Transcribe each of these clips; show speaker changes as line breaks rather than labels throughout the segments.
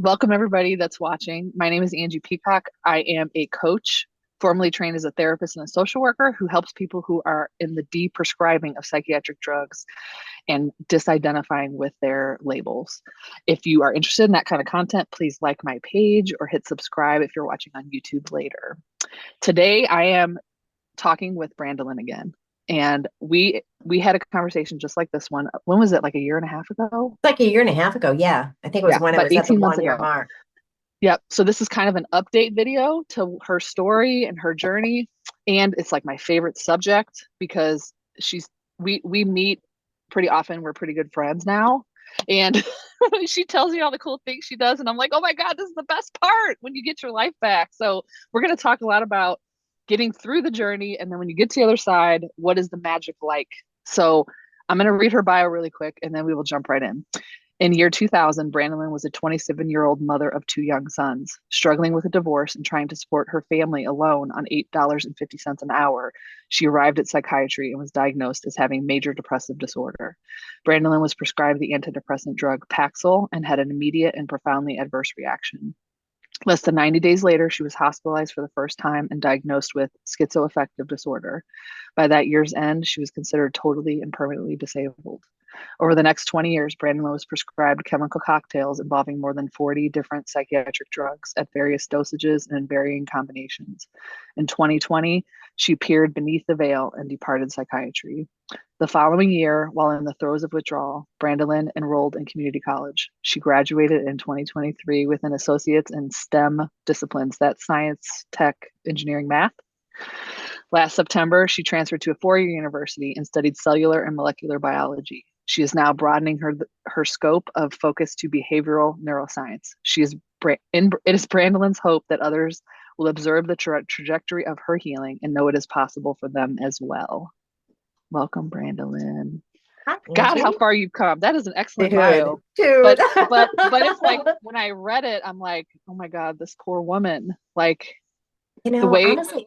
Welcome everybody that's watching. My name is Angie Peacock. I am a coach, formerly trained as a therapist and a social worker who helps people who are in the deprescribing of psychiatric drugs and disidentifying with their labels. If you are interested in that kind of content, please like my page or hit subscribe if you're watching on YouTube later. Today I am talking with Brandalyn again. And we had a conversation just like this one. When was it? Like a year and a half ago?
Like a year and a half ago. Yeah. I think it was
Yeah,
when I
about
was at the
18 months
1 year
ago.
mark.
Yep. So this is kind of an update video to her story and her journey. And it's like my favorite subject because we meet pretty often. We're pretty good friends now. And she tells me all the cool things she does. And I'm like, oh my God, this is the best part when you get your life back. So we're going to talk a lot about getting through the journey. And then when you get to the other side, what is the magic like? So I'm going to read her bio really quick and then we will jump right in. In year 2000, Brandalyn was a 27-year-old mother of two young sons, struggling with a divorce and trying to support her family alone on $8.50 an hour. She arrived at psychiatry and was diagnosed as having major depressive disorder. Brandalyn was prescribed the antidepressant drug Paxil and had an immediate and profoundly adverse reaction. Less than 90 days later, she was hospitalized for the first time and diagnosed with schizoaffective disorder. By that year's end, she was considered totally and permanently disabled. Over the next 20 years, Brandalyn was prescribed chemical cocktails involving more than 40 different psychiatric drugs at various dosages and in varying combinations. In 2020, she peered beneath the veil and departed psychiatry. The following year, while in the throes of withdrawal, Brandalyn enrolled in community college. She graduated in 2023 with an associate's in STEM disciplines, that's science, tech, engineering, math. Last September, she transferred to a four-year university and studied cellular and molecular biology. She is now broadening her scope of focus to behavioral neuroscience. It is Brandalyn's hope that others will observe the trajectory of her healing and know it is possible for them as well. Welcome, Brandalyn.
Hi,
God, how
Angie.
far you've come. That is an excellent
Dude,
bio.
dude.
But it's like when I read it, I'm like, oh my God, this poor woman. Like the way,
Honestly,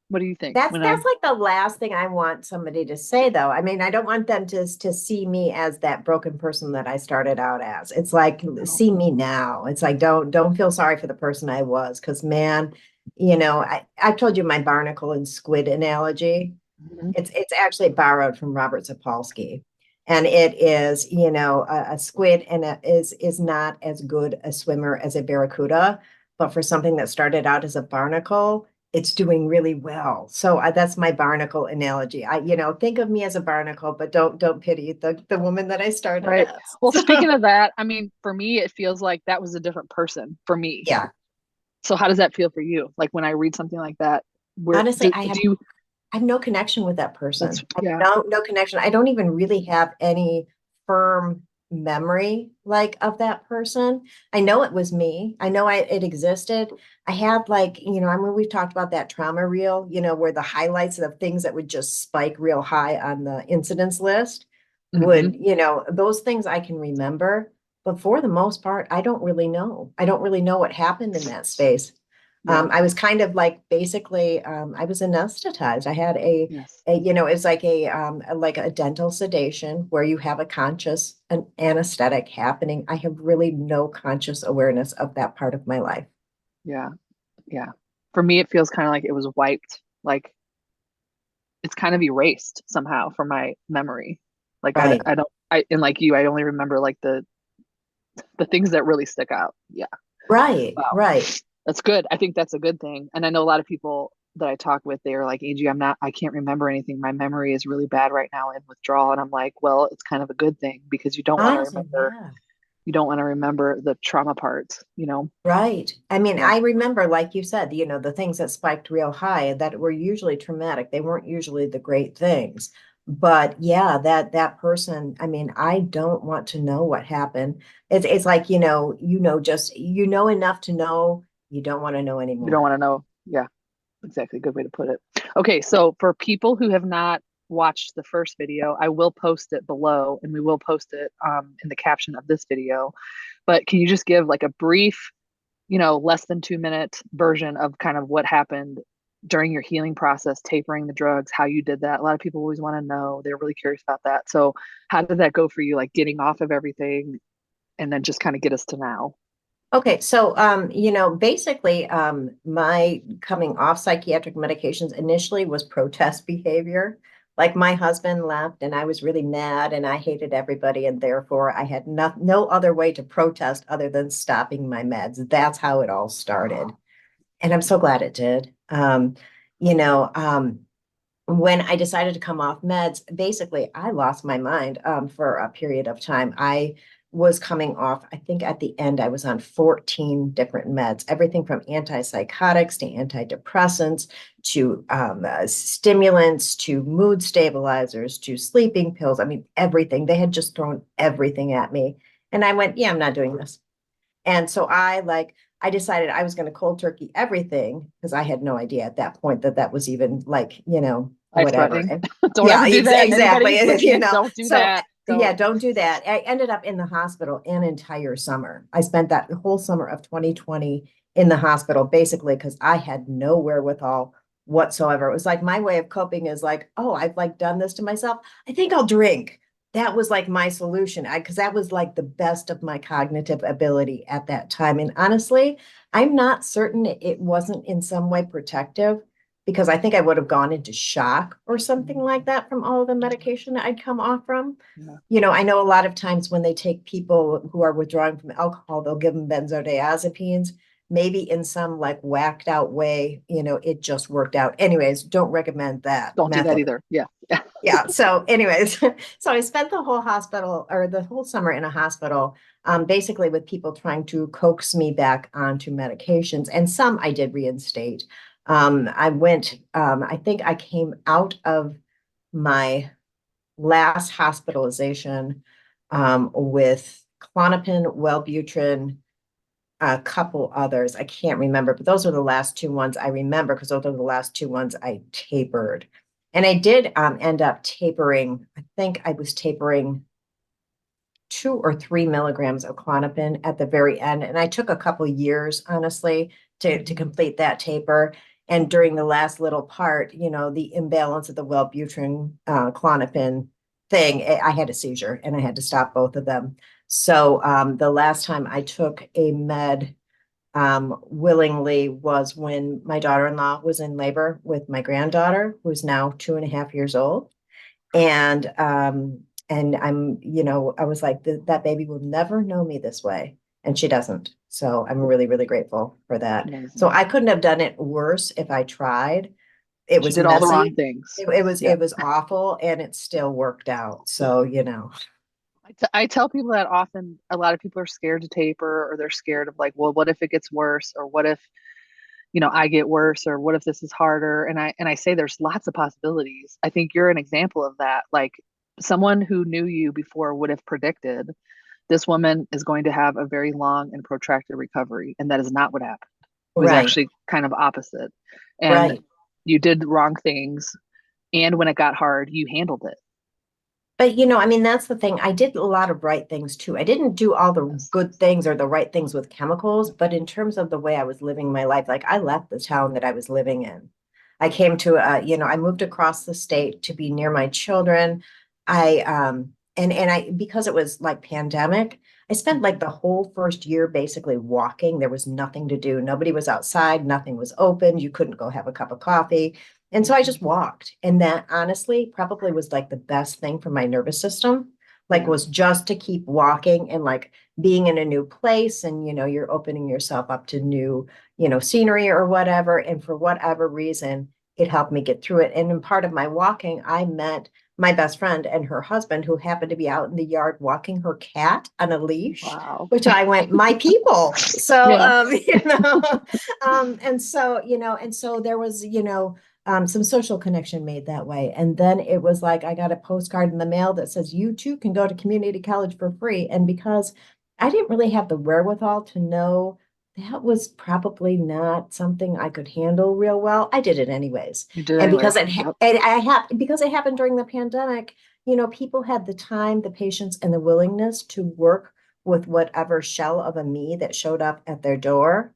what do you think
that's
when
that's like the last thing I want somebody to say, though. I mean, I don't want them to see me as that broken person that I started out as. It's like,
oh,
see me now. It's like, don't feel sorry for the person I was, because man, I've told you my barnacle and squid analogy.
mhm.
It's actually borrowed from Robert Sapolsky. And it is, a squid and is not as good a swimmer as a barracuda, but for something that started out as a barnacle, it's doing really well. So that's my barnacle analogy. Think of me as a barnacle, but don't pity the woman that I started
Right.
as.
Well, speaking
So
of that, I mean, for me, it feels like that was a different person for me.
yeah,
So how does that feel for you? Like when I read something like that, where
honestly,
do you,
I have no connection with that
that's,
person. I
yeah.
have no connection. I don't even really have any firm memory like of that person. I know it was me. I know it existed. I had like, I mean, we've talked about that trauma reel, where the highlights of things that would just spike real high on the incidents list
Hmm.
would, those things I can remember. But for the most part, I don't really know. I don't really know what happened in that space.
Yeah.
I was kind of like basically I was anesthetized. I had
Yes.
it's like like a dental sedation where you have a conscious an anesthetic happening. I have really no conscious awareness of that part of my life.
Yeah. Yeah. For me, it feels kind of like it was wiped. Like it's kind of erased somehow from my memory. Like
Right.
I don't, and like you, I only remember like the things that really stick out. Yeah.
Right.
Wow.
Right.
That's good. I think that's a good thing. And I know a lot of people that I talk with, they are like, Angie, I can't remember anything. My memory is really bad right now in withdrawal. And I'm like, well, it's kind of a good thing because
Honestly, yeah.
you don't want to remember the trauma parts.
Right. I mean,
Yeah.
I remember, like you said, the things that spiked real high that were usually traumatic. They weren't usually the great things. But yeah, that person, I mean, I don't want to know what happened. It's like, just enough to know you don't want to know
You don't
anymore.
want to know. Yeah, exactly. Good way to put it. Okay. So for people who have not watched the first video, I will post it below and we will post it in the caption of this video. But can you just give like a brief, less than 2 minute version of kind of what happened during your healing process, tapering the drugs, how you did that? A lot of people always want to know. They're really curious about that. So, how did that go for you, like getting off of everything and then just kind of get us to now?
Okay, so basically, my coming off psychiatric medications initially was protest behavior. Like my husband left, and I was really mad, and I hated everybody, and therefore I had no other way to protest other than stopping my meds. That's how it all started, and I'm so glad it did. You know, when I decided to come off meds, basically I lost my mind for a period of time. I was coming off, I think at the end, I was on 14 different meds, everything from antipsychotics to antidepressants to stimulants to mood stabilizers to sleeping pills. I mean, everything. They had just thrown everything at me. And I went, yeah, I'm not doing this. And so I decided I was going to cold turkey everything because I had no idea at that point that that was even like,
Life
whatever.
threatening.
And
Don't
yeah,
ever do that.
exactly.
Anybody listening, don't do
So
that.
yeah,
Don't.
don't do that. I ended up in the hospital an entire summer. I spent that whole summer of 2020 in the hospital basically because I had no wherewithal whatsoever. It was like my way of coping is like, oh, I've like done this to myself. I think I'll drink. That was like my solution because that was like the best of my cognitive ability at that time. And honestly, I'm not certain it wasn't in some way protective because I think I would have gone into shock or something like that from all of the medication I'd come off from.
Yeah.
I know a lot of times when they take people who are withdrawing from alcohol, they'll give them benzodiazepines. Maybe in some like whacked out way, it just worked out. Anyways, don't recommend that
Don't do that
method.
either. Yeah.
Yeah. So, anyways, so I spent the whole hospital or the whole summer in a hospital, basically with people trying to coax me back onto medications, and some I did reinstate. I think I came out of my last hospitalization with Klonopin, Wellbutrin, a couple others. I can't remember, but those are the last two ones I remember because those are the last two ones I tapered. And I did end up tapering. I think I was tapering 2 or 3 milligrams of Klonopin at the very end. And I took a couple years, honestly, to complete that taper. And during the last little part, the imbalance of the Wellbutrin Klonopin thing, I had a seizure and I had to stop both of them. So the last time I took a med willingly was when my daughter-in-law was in labor with my granddaughter, who's now 2.5 years old. And I was like, that baby will never know me this way. And she doesn't. So I'm really, really grateful for that. So
Amazing.
I couldn't have done it worse if I tried. It
She
was
did all the wrong
messy.
things.
It was
Yeah.
it was awful and it still worked out. So.
I tell people that often a lot of people are scared to taper or they're scared of like, well, what if it gets worse? Or what if, I get worse? Or what if this is harder? And I say there's lots of possibilities. I think you're an example of that. Like someone who knew you before would have predicted this woman is going to have a very long and protracted recovery. And that is not what happened. It was
Right,
actually kind of opposite. And
right.
you did wrong things. And when it got hard, you handled it.
But I mean, that's the thing. I did a lot of right things too. I didn't do all the
Yes.
good things or the right things with chemicals, but in terms of the way I was living my life, like I left the town that I was living in. I came to I moved across the state to be near my children. I because it was like pandemic, I spent like the whole first year basically walking. There was nothing to do. Nobody was outside, nothing was open. You couldn't go have a cup of coffee. And so I just walked. And that honestly probably was like the best thing for my nervous system, like
Yeah.
was just to keep walking and like being in a new place and you're opening yourself up to new, scenery or whatever. And for whatever reason, it helped me get through it. And in part of my walking, I met my best friend and her husband who happened to be out in the yard walking her cat on a leash,
Wow.
which I went, my people. So
Yeah.
and so there was, some social connection made that way. And then it was like I got a postcard in the mail that says, you too can go to community college for free. And because I didn't really have the wherewithal to know that was probably not something I could handle real well, I did it anyways.
You did
And
anyways.
because it
Yep.
because it happened during the pandemic, people had the time, the patience, and the willingness to work with whatever shell of a me that showed up at their door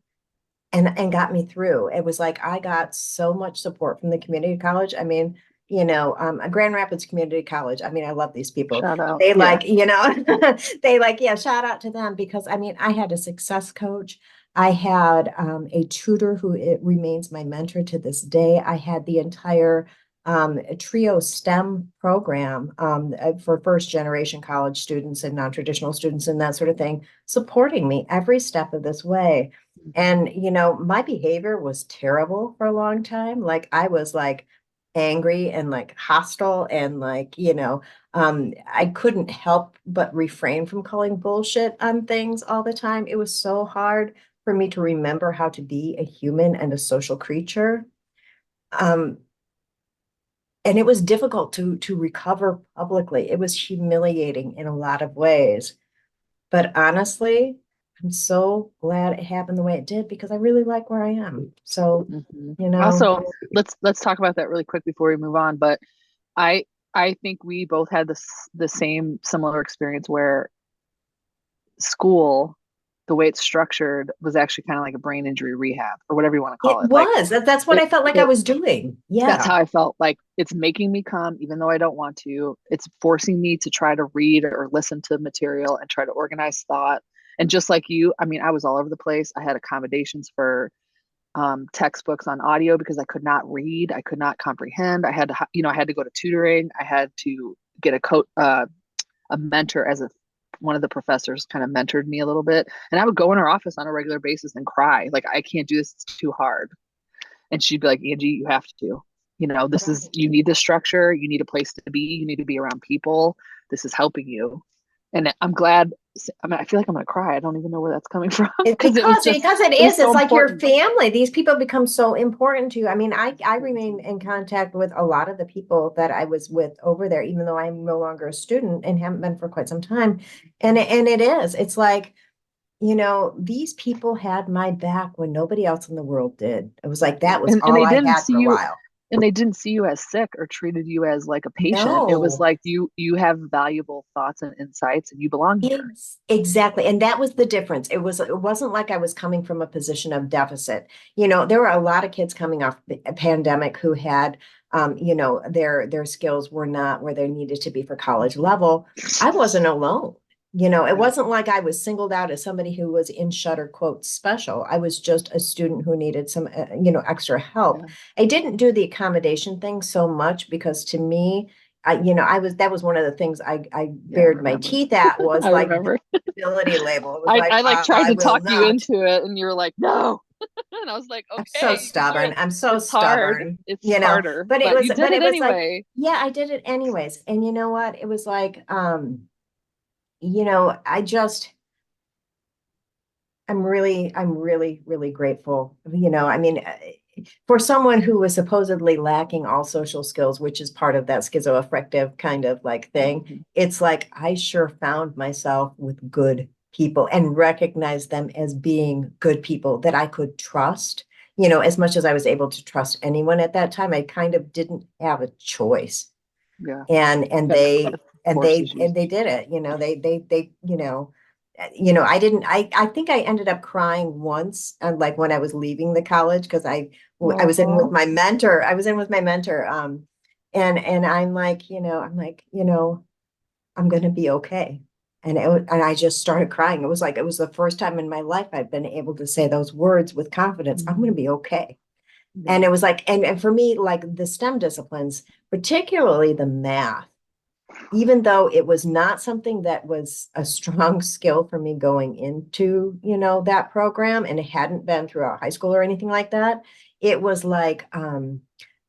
and got me through. It was like I got so much support from the community college. I mean, Grand Rapids Community College. I mean, I love these people.
Shout out.
They
Yeah.
shout out to them because I mean, I had a success coach. I had a tutor who it remains my mentor to this day. I had the entire trio STEM program for first generation college students and non-traditional students and that sort of thing, supporting me every step of this way. And, my behavior was terrible for a long time. Like I was like angry and like hostile and like, I couldn't help but refrain from calling bullshit on things all the time. It was so hard for me to remember how to be a human and a social creature. Um, and it was difficult to recover publicly. It was humiliating in a lot of ways. But honestly, I'm so glad it happened the way it did because I really like where I am. So,
Also, let's talk about that really quick before we move on. But I I think we both had the same similar experience where school, the way it's structured, was actually kind of like a brain injury rehab or whatever you want to
it
call it. Like
was. That's what
it,
I felt like I
it
was doing.
that's
Yeah.
how I felt. Like it's making me come even though I don't want to. It's forcing me to try to read or listen to material and try to organize thought. And just like you, I mean, I was all over the place. I had accommodations for textbooks on audio because I could not read, I could not comprehend. I had to, I had to go to tutoring. I had to get a mentor as one of the professors kind of mentored me a little bit, and I would go in her office on a regular basis and cry like, I can't do this, it's too hard. And she'd be like, Angie, you have to, this is, you need this structure, you need a place to be, you need to be around people, this is helping you. And I'm glad. I mean, I feel like I'm gonna cry. I don't even know where that's coming from
It's
because it was
because it
it was
is.
so
It's like your
important.
family. These people become so important to you. I mean, I remain in contact with a lot of the people that I was with over there, even though I'm no longer a student and haven't been for quite some time. And it is. It's like, these people had my back when nobody else in the world did. It was like that was
And
all
they
I
didn't
had
see
for a
you,
while.
and they didn't see you as sick or treated you as like a patient. It was
No.
like you have valuable thoughts and insights and you belong here.
Exactly. And that was the difference. It wasn't like I was coming from a position of deficit. There were a lot of kids coming off a pandemic who had their skills were not where they needed to be for college level. I wasn't alone. It
Right.
wasn't like I was singled out as somebody who was in Shutter quote special. I was just a student who needed some extra help.
Yeah.
I didn't do the accommodation thing so much because to me that was one of the things I
Yeah, I
bared my
remember.
teeth at was
I
like
remember.
disability label. It was
I
like,
like tried
I
to
will
talk you
not.
into it and you were like, no. And I was like,
I'm so
okay, you can do
stubborn.
it.
I'm so
It's hard.
stubborn,
It's harder,
but
but you did
it
it
was like,
anyway.
yeah, I did it anyways. And you know what? It was like, I just, I'm really, really grateful. I mean, for someone who was supposedly lacking all social skills, which is part of that schizoaffective kind of like thing,
Mhm.
it's like I sure found myself with good people and recognized them as being good people that I could trust. As much as I was able to trust anyone at that time, I kind of didn't have a choice.
Yeah.
And
That forces you.
they did it. They I didn't I think I ended up crying once like when I was leaving the college because I was in with
Oh,
my mentor. I was in with my mentor and I'm like, I'm going to be okay. And I just started crying. It was like it was the first time in my life I'd been able to say those words with confidence. I'm going to
mhm.
be okay. And
Yeah.
it was like and for me like the STEM disciplines, particularly the math, even though it was not something that was a strong skill for me going into, that program, and it hadn't been throughout high school or anything like that, it was like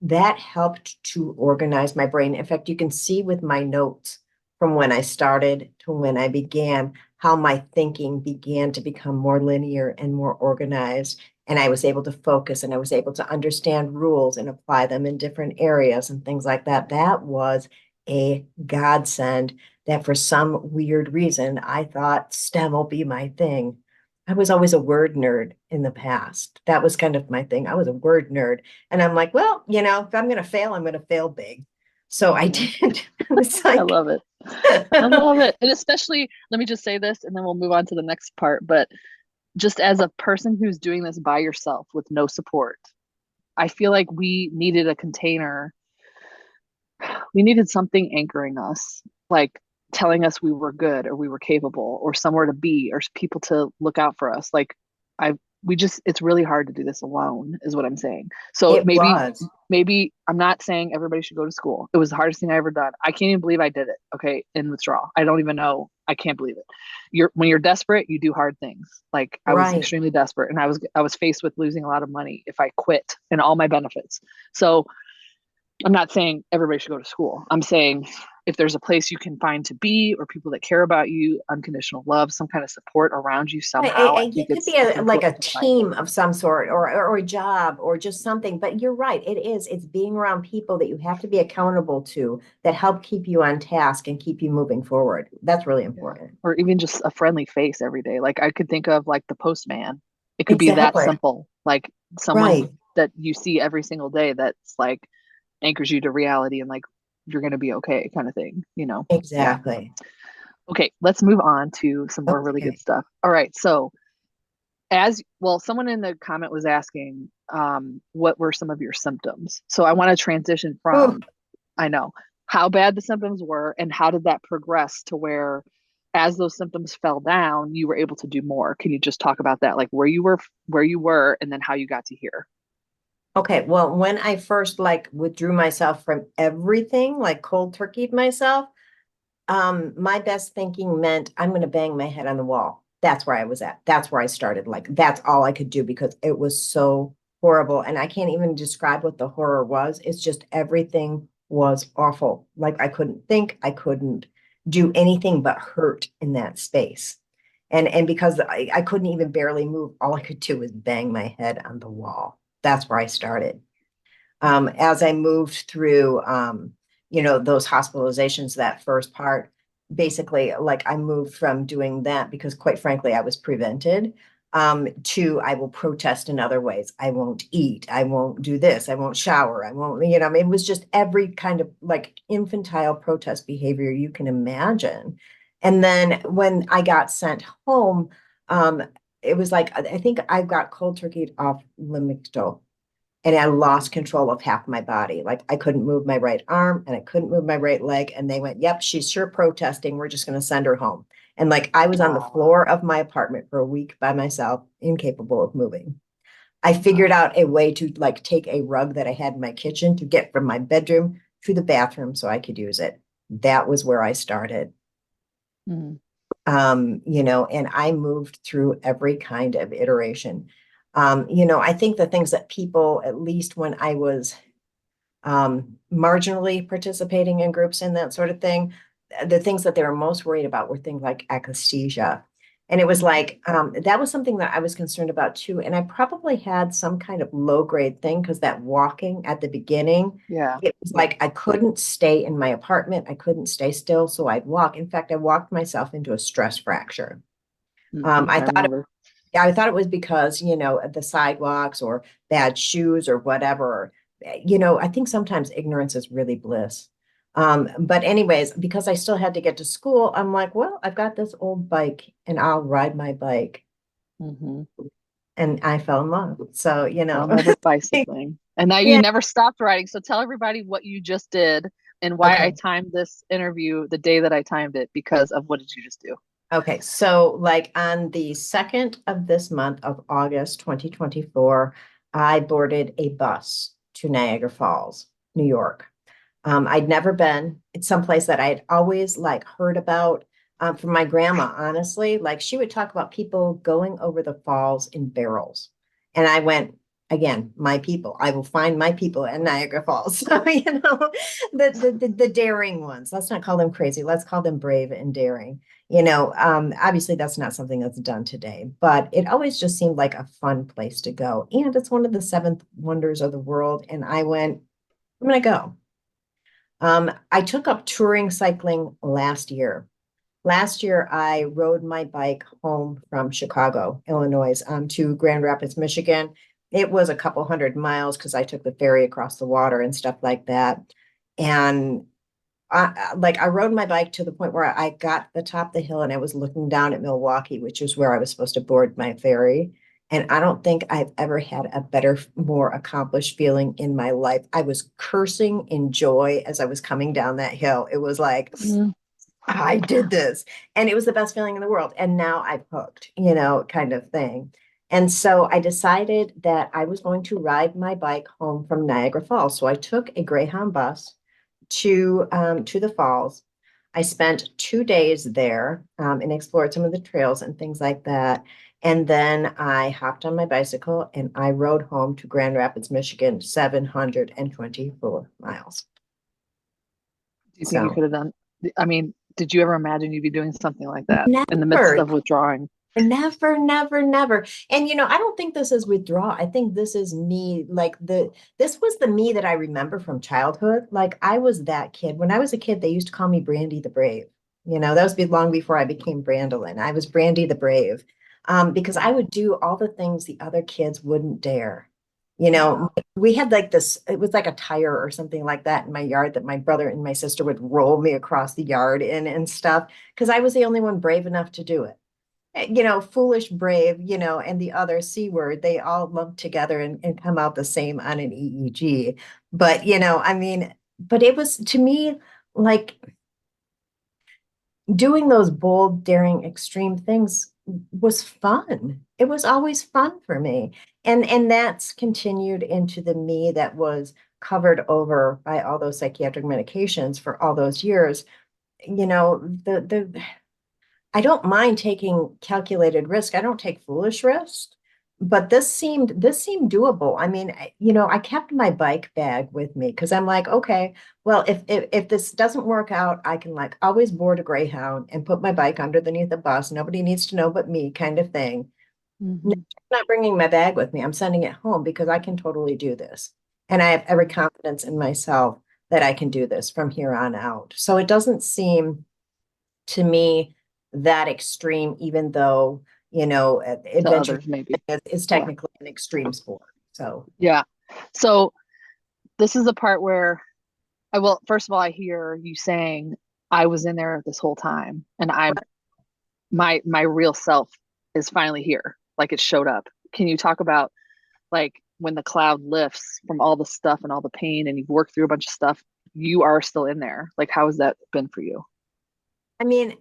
that helped to organize my brain. In fact, you can see with my notes from when I started to when I began, how my thinking began to become more linear and more organized. And I was able to focus and I was able to understand rules and apply them in different areas and things like that. That was a godsend that for some weird reason I thought STEM will be my thing. I was always a word nerd in the past. That was kind of my thing. I was a word nerd. And I'm like, well, if I'm going to fail, I'm going to fail big. So I
Yeah.
did. I was
I
like,
love it. I love it. And especially, let me just say this and then we'll move on to the next part. But just as a person who's doing this by yourself with no support, I feel like we needed a container we needed something anchoring us, like telling us we were good or we were capable or somewhere to be or people to look out for us. Like I we just it's really hard to do this alone is what I'm saying. So
It was.
maybe I'm not saying everybody should go to school. It was the hardest thing I ever done. I can't even believe I did it. Okay, in withdrawal. I don't even know. I can't believe it. When you're desperate, you do hard things. Like I was
Right.
extremely desperate and I was faced with losing a lot of money if I quit and all my benefits. So I'm not saying everybody should go to school. I'm saying if there's a place you can find to be or people that care about you, unconditional love, some kind of support around you somehow, I think
It could be
it's
like a
important to find it.
team of some sort or a job or just something. But you're right. It's being around people that you have to be accountable to that help keep you on task and keep you moving forward. That's really
Yeah.
important.
Or even just a friendly face every day. Like I could think of like the postman. It could be that
Exactly.
simple. Like someone
Right.
that you see every single day that's like anchors you to reality and like you're going to be okay kind of thing, you know? Yeah.
Exactly.
Okay, let's move on to some more really good
Okay.
stuff. All right. So as well, someone in the comment was asking, what were some of your symptoms? So I want to transition
Ooh,
from, I know, how bad the symptoms were and how did that progress to where, as those symptoms fell down, you were able to do more. Can you just talk about that, like where you were, and then how you got to here?
okay. Well, when I first like withdrew myself from everything, like cold turkeyed myself, my best thinking meant I'm going to bang my head on the wall. That's where I was at. That's where I started. Like that's all I could do because it was so horrible. And I can't even describe what the horror was. It's just everything was awful. Like I couldn't think, I couldn't do anything but hurt in that space. And because I couldn't even barely move, all I could do was bang my head on the wall. That's where I started. As I moved through, those hospitalizations, that first part, basically, like I moved from doing that because, quite frankly, I was prevented, to I will protest in other ways. I won't eat. I won't do this. I won't shower. I won't, I mean, it was just every kind of like infantile protest behavior you can imagine. And then when I got sent home, um, it was like, I think I got cold turkeyed off Lamictal and I lost control of half my body. Like I couldn't move my right arm and I couldn't move my right leg. And they went, yep, she's sure protesting. We're just going to send her home. And like I was on the
Wow.
floor of my apartment for a week by myself, incapable of moving. I figured
Wow.
out a way to like take a rug that I had in my kitchen to get from my bedroom to the bathroom so I could use it. That was where I started.
Mm.
And I moved through every kind of iteration. I think the things that people, at least when I was marginally participating in groups and that sort of thing, the things that they were most worried about were things like akathisia. And it was like, that was something that I was concerned about too. And I probably had some kind of low grade thing because that walking at the beginning,
Yeah.
it was like I couldn't stay in my apartment. I couldn't stay still. So I'd walk. In fact, I walked myself into a stress fracture.
Hmm.
I
I
thought
remember.
I thought it was because, the sidewalks or bad shoes or whatever. I think sometimes ignorance is really bliss. But anyways, because I still had to get to school, I'm like, well, I've got this old bike and I'll ride my bike.
Hmm.
And I fell in love. So,
Fell in love with bicycling. And now you
yeah.
never stopped riding. So tell everybody what you just did and why I
Okay.
timed this interview the day that I timed it because of what did you just do?
Okay. So, like on the 2nd of this month of August 2024, I boarded a bus to Niagara Falls, New York. I'd never been. It's someplace that I'd always like heard about from my grandma, honestly. Like she would talk about people going over the falls in barrels. And I went, again, my people. I will find my people at Niagara Falls. So, the daring ones. Let's not call them crazy. Let's call them brave and daring. Obviously that's not something that's done today, but it always just seemed like a fun place to go. And it's one of the seventh wonders of the world. And I went, I'm gonna go. I took up touring cycling last year. Last year, I rode my bike home from Chicago, Illinois, to Grand Rapids, Michigan. It was a couple hundred miles because I took the ferry across the water and stuff like that. And I rode my bike to the point where I got the top of the hill and I was looking down at Milwaukee, which is where I was supposed to board my ferry. And I don't think I've ever had a better, more accomplished feeling in my life. I was cursing in joy as I was coming down that hill. It was like,
Mm.
I did this. And it was the best feeling in the world. And now I've hooked, kind of thing. And so I decided that I was going to ride my bike home from Niagara Falls. So I took a Greyhound bus to the falls. I spent 2 days there and explored some of the trails and things like that. And then I hopped on my bicycle and I rode home to Grand Rapids, Michigan, 724 miles.
Do you think you
So
could have done? I mean, did you ever imagine you'd be doing something like that in the midst
never,
of withdrawing?
never, never, never. And I don't think this is withdrawal. I think this is me, this was the me that I remember from childhood. Like I was that kid. When I was a kid, they used to call me Brandy the Brave. That was long before I became Brandalyn. I was Brandy the Brave. Because I would do all the things the other kids wouldn't dare.
Wow.
We had like this, it was like a tire or something like that in my yard that my brother and my sister would roll me across the yard in and stuff, because I was the only one brave enough to do it. Foolish, brave, and the other C word, they all lump together and come out the same on an EEG. But, I mean, but it was to me like doing those bold, daring, extreme things was fun. It was always fun for me. And that's continued into the me that was covered over by all those psychiatric medications for all those years. The I don't mind taking calculated risk. I don't take foolish risk, but this seemed doable. I mean, I kept my bike bag with me because I'm like, okay, well, if this doesn't work out, I can like always board a Greyhound and put my bike underneath the bus. Nobody needs to know but me, kind of thing. No,
Hmm.
I'm not bringing my bag with me. I'm sending it home because I can totally do this, and I have every confidence in myself that I can do this from here on out. So it doesn't seem to me that extreme, even though,
To
adventure
others, maybe.
is
Yeah.
technically an extreme sport. So,
Yeah. So this is the part where first of all, I hear you saying I was in there this whole time and I'm my real self is finally here. Like it showed up. Can you talk about like when the cloud lifts from all the stuff and all the pain and you've worked through a bunch of stuff, you are still in there. Like how has that been for you?
I mean,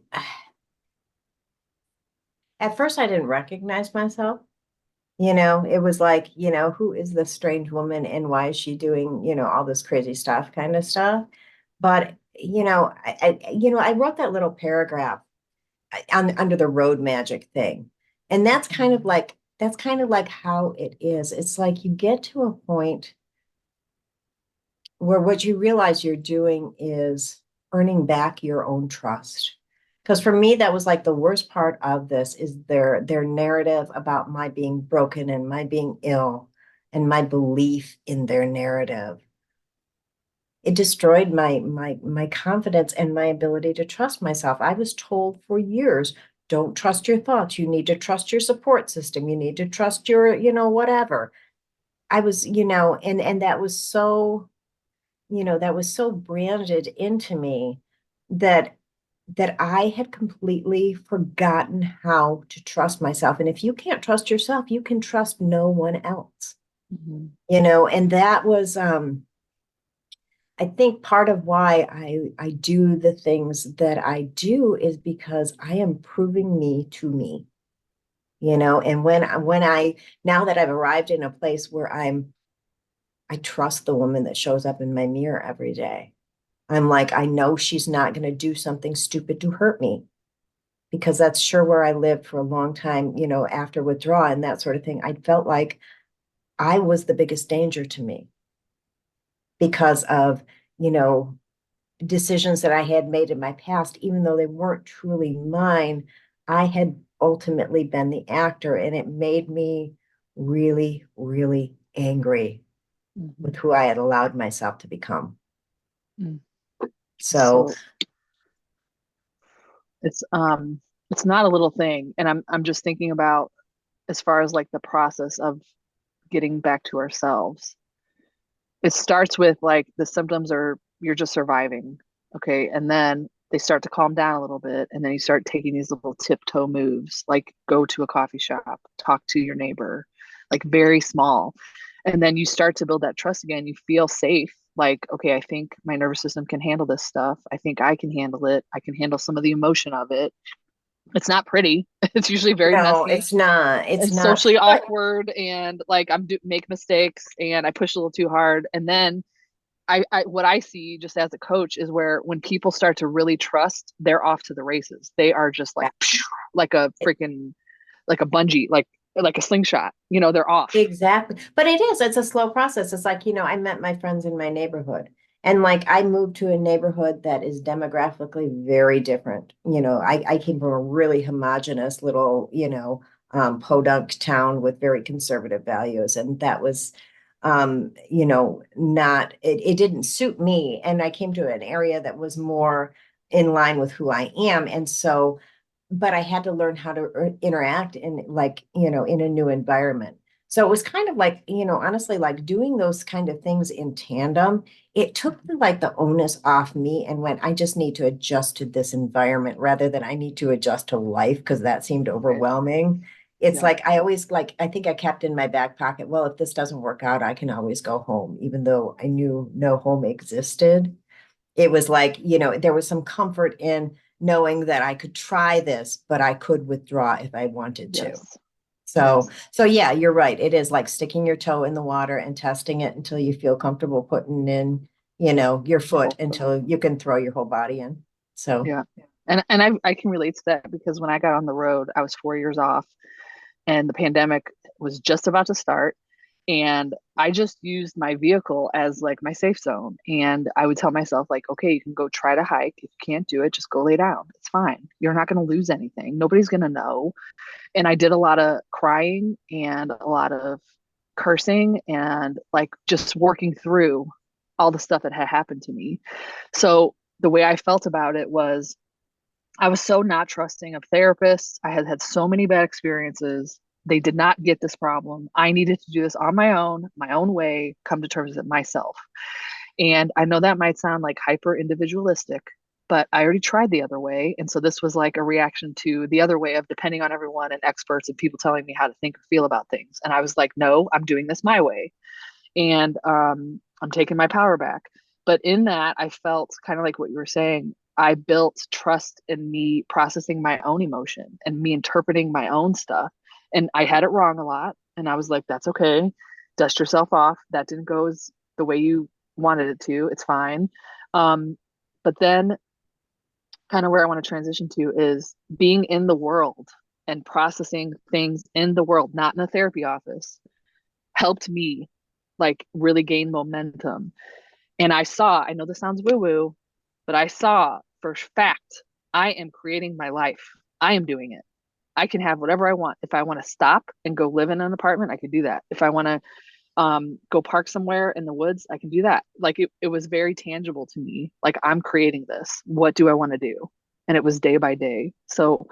at first I didn't recognize myself. It was like, who is this strange woman and why is she doing, all this crazy stuff kind of stuff. But, I wrote that little paragraph under the road magic thing. And that's kind of like how it is. It's like you get to a point where what you realize you're doing is earning back your own trust. Because for me, that was like the worst part of this is their narrative about my being broken and my being ill and my belief in their narrative. It destroyed my confidence and my ability to trust myself. I was told for years, don't trust your thoughts. You need to trust your support system. You need to trust your, whatever. I was, and that was so branded into me that I had completely forgotten how to trust myself. And if you can't trust yourself, you can trust no one else.
Mhm.
And that was I think part of why I do the things that I do is because I am proving me to me, and when I now that I've arrived in a place where I trust the woman that shows up in my mirror every day. I'm like, I know she's not going to do something stupid to hurt me because that's sure where I lived for a long time, after withdrawal and that sort of thing. I felt like I was the biggest danger to me because of, you know, decisions that I had made in my past, even though they weren't truly mine. I had ultimately been the actor, and it made me really, really angry with
Mhm.
who I had allowed myself to become.
Mm.
So,
So it's not a little thing. And I'm just thinking about as far as like the process of getting back to ourselves. It starts with like the symptoms are you're just surviving. Okay. And then they start to calm down a little bit. And then you start taking these little tiptoe moves, like go to a coffee shop, talk to your neighbor, like very small. And then you start to build that trust again. You feel safe. Like, okay, I think my nervous system can handle this stuff. I think I can handle it. I can handle some of the emotion of it. It's not pretty. It's usually very
No,
messy
it's not. It's
and
not.
socially
But
awkward. And like make mistakes and I push a little too hard. And then what I see just as a coach is where when people start to really trust, they're off to the races. They are just like, like a freaking, like a bungee, like a slingshot, they're off.
exactly. But it is, it's a slow process. It's like, I met my friends in my neighborhood. And like I moved to a neighborhood that is demographically very different. I came from a really homogenous little, podunk town with very conservative values. And that was not it didn't suit me. And I came to an area that was more in line with who I am. And so but I had to learn how to interact in like, in a new environment. So it was kind of like, honestly, like doing those kind of things in tandem, it took like the onus off me and went, I just need to adjust to this environment rather than I need to adjust to life because that seemed
Right.
overwhelming. It's
Yeah.
like I always like, I think I kept in my back pocket, well, if this doesn't work out, I can always go home, even though I knew no home existed. It was like, there was some comfort in knowing that I could try this, but I could withdraw if I wanted to.
Yes.
So,
Yes.
so yeah, you're right. It is like sticking your toe in the water and testing it until you feel comfortable putting in, your foot until you can throw your whole body in. So,
Yeah. And I can relate to that because when I got on the road, I was 4 years off and the pandemic was just about to start. And I just used my vehicle as like my safe zone. And I would tell myself, like, okay, you can go try to hike. If you can't do it, just go lay down. It's fine. You're not going to lose anything. Nobody's going to know. And I did a lot of crying and a lot of cursing and like just working through all the stuff that had happened to me. So the way I felt about it was I was so not trusting of therapists. I had had so many bad experiences. They did not get this problem. I needed to do this on my own way, come to terms with it myself. And I know that might sound like hyper individualistic, but I already tried the other way. And so this was like a reaction to the other way of depending on everyone and experts and people telling me how to think or feel about things. And I was like, no, I'm doing this my way. And I'm taking my power back. But in that, I felt kind of like what you were saying. I built trust in me processing my own emotion and me interpreting my own stuff. And I had it wrong a lot. And I was like, that's okay. Dust yourself off. That didn't go as the way you wanted it to. It's fine. But then, kind of where I want to transition to is being in the world and processing things in the world, not in a therapy office, helped me like really gain momentum. And I know this sounds woo woo, but I saw for fact, I am creating my life. I am doing it. I can have whatever I want. If I want to stop and go live in an apartment, I could do that. If I want to go park somewhere in the woods, I can do that. Like it was very tangible to me. Like I'm creating this. What do I want to do? And it was day by day. So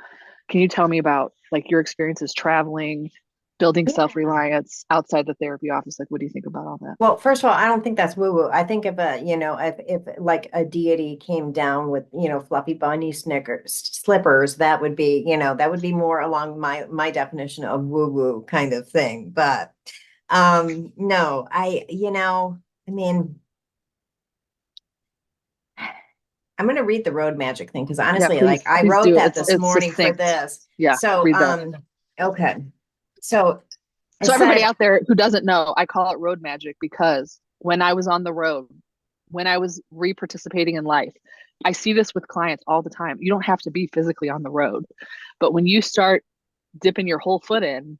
can you tell me about like your experiences traveling, building
yeah.
self-reliance outside the therapy office? Like, what do you think about all that?
Well, first of all, I don't think that's woo-woo. I think if if like a deity came down with, fluffy bunny snickers, slippers, that would be more along my definition of woo-woo kind of thing. But no, I mean, I'm going to read the road magic thing because
Yeah,
honestly, like
please,
I
please
wrote
do.
that this
It's
morning for
succinct.
this.
Yeah,
So,
read that.
okay. So I
So everybody
said,
out there who doesn't know, I call it road magic because when I was on the road, when I was re-participating in life, I see this with clients all the time. You don't have to be physically on the road, but when you start dipping your whole foot in,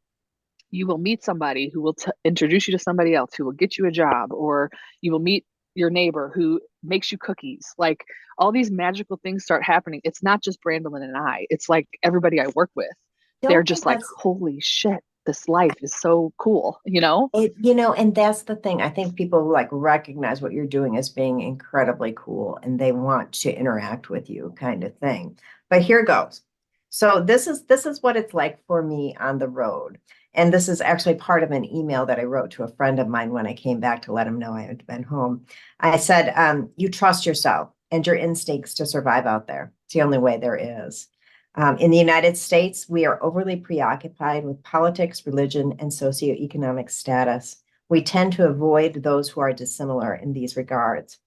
you will meet somebody who will introduce you to somebody else who will get you a job, or you will meet your neighbor who makes you cookies. Like all these magical things start happening. It's not just Brandalyn and I, it's like everybody I work with. They're
don't
just
think
like,
that's
holy shit, this life is so cool,
it, and that's the thing. I think people like recognize what you're doing as being incredibly cool and they want to interact with you kind of thing. But here goes. So this is what it's like for me on the road. And this is actually part of an email that I wrote to a friend of mine when I came back to let him know I had been home. I said, you trust yourself and your instincts to survive out there. It's the only way there is. In the United States, we are overly preoccupied with politics, religion, and socioeconomic status. We tend to avoid those who are dissimilar in these regards.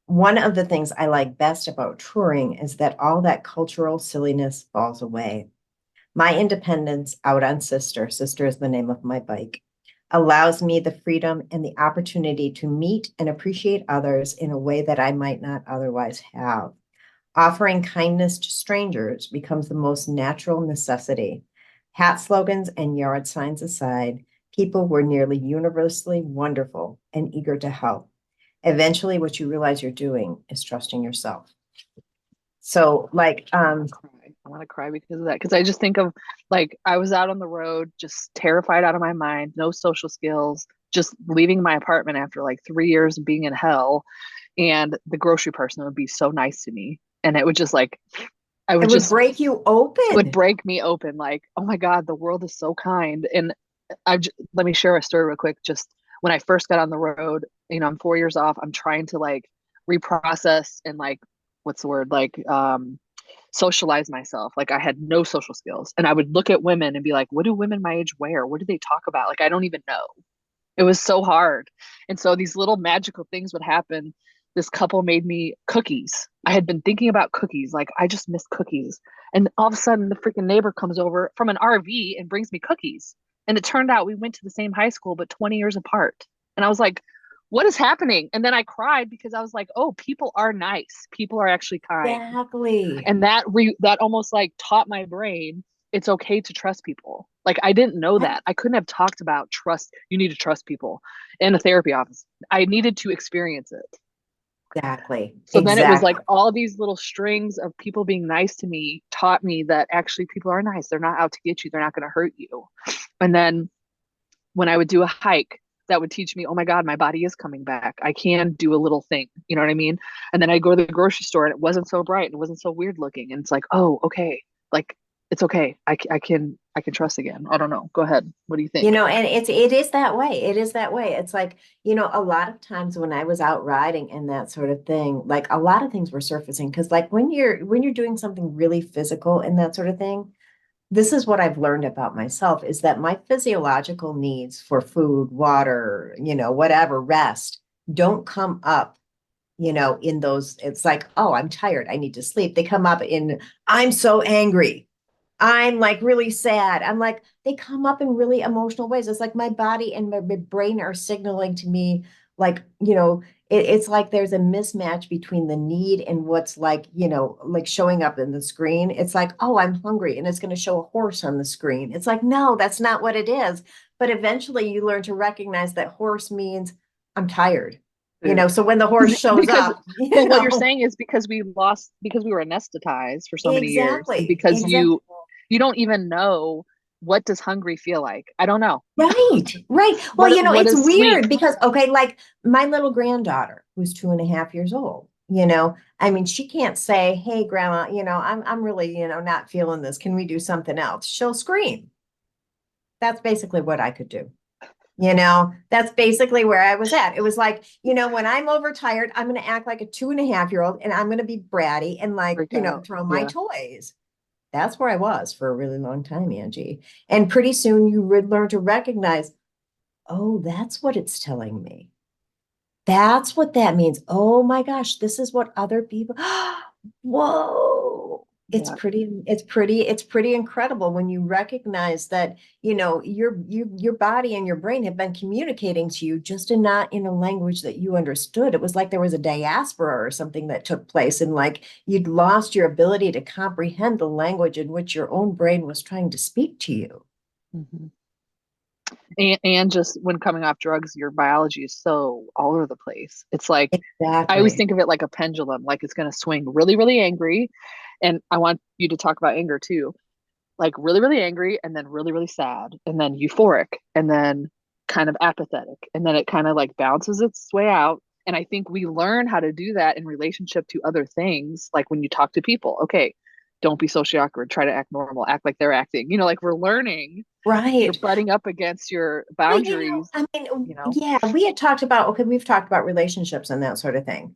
One of the things I like best about touring is that all that cultural silliness falls away. My independence out on Sister is the name of my bike, allows me the freedom and the opportunity to meet and appreciate others in a way that I might not otherwise have. Offering kindness to strangers becomes the most natural necessity. Hat slogans and yard signs aside, people were nearly universally wonderful and eager to help. Eventually, what you realize you're doing is trusting yourself. So like,
I want to cry because of that. Because I just think of like, I was out on the road, just terrified out of my mind, no social skills, just leaving my apartment after like 3 years of being in hell. And the grocery person would be so nice to me. And it would just like,
it would break you open.
It would break me open. Like, oh my God, the world is so kind. And let me share a story real quick. Just when I first got on the road, you know, I'm 4 years off. I'm trying to like reprocess and like, what's the word? Like, socialize myself. Like I had no social skills, and I would look at women and be like, what do women my age wear? What do they talk about? Like, I don't even know. It was so hard. And so these little magical things would happen. This couple made me cookies. I had been thinking about cookies. Like, I just miss cookies. And all of a sudden the freaking neighbor comes over from an RV and brings me cookies. And it turned out we went to the same high school, but 20 years apart. And I was like, what is happening? And then I cried because I was like, oh, people are nice. People are actually kind.
Exactly.
And that almost like taught my brain it's okay to trust people. Like, I didn't know that. I couldn't have talked about trust. You need to trust people in a therapy office. I needed to experience it.
Exactly.
So then it was like all these little strings of people being nice to me taught me that actually people are nice. They're not out to get you. They're not going to hurt you. And then when I would do a hike, that would teach me, oh my God, my body is coming back. I can do a little thing. You know what I mean? And then I go to the grocery store and it wasn't so bright and it wasn't so weird looking. And it's like, oh, okay. Like, it's okay. I can trust again. I don't know. Go ahead. What do you think?
You know, and it is that way. It is that way. It's like, you know, a lot of times when I was out riding and that sort of thing, like a lot of things were surfacing. Because like when you're doing something really physical and that sort of thing, this is what I've learned about myself is that my physiological needs for food, water, you know, whatever, rest, don't come up, you know, in those. It's like, oh, I'm tired. I need to sleep. They come up in, I'm so angry. I'm like really sad. I'm like, they come up in really emotional ways. It's like my body and my brain are signaling to me, like, you know, it's like there's a mismatch between the need and what's like, you know, like showing up in the screen. It's like, oh, I'm hungry and it's going to show a horse on the screen. It's like, no, that's not what it is. But eventually you learn to recognize that horse means I'm tired. You know, so when the horse shows up,
what you're saying is because we were anesthetized for so many years, and because you don't even know, what does hungry feel like? I don't know.
Right. Well, you know, it's weird because, okay, like my little granddaughter who's 2.5 years old, you know, I mean, she can't say, hey, grandma, you know, I'm really, you know, not feeling this. Can we do something else? She'll scream. That's basically what I could do. You know, that's basically where I was at. It was like, you know, when I'm overtired, I'm going to act like a 2.5-year-old and I'm going to be bratty and like, you know, throw my toys. That's where I was for a really long time, Angie. And pretty soon you would learn to recognize, oh, that's what it's telling me. That's what that means. Oh my gosh, this is what other people, whoa. It's pretty incredible when you recognize that, you know, your body and your brain have been communicating to you just not in a language that you understood. It was like there was a diaspora or something that took place, and like you'd lost your ability to comprehend the language in which your own brain was trying to speak to you.
Mm-hmm. And just when coming off drugs, your biology is so all over the place. It's like, I always think of it like a pendulum, like it's going to swing really, really angry. And I want you to talk about anger too, like really, really angry, and then really, really sad, and then euphoric, and then kind of apathetic. And then it kind of like bounces its way out. And I think we learn how to do that in relationship to other things. Like when you talk to people, okay, don't be socially awkward, try to act normal, act like they're acting, you know, like we're learning.
Right.
You're butting up against your boundaries.
Well, you know, I mean, yeah, we had talked about, okay, we've talked about relationships and that sort of thing.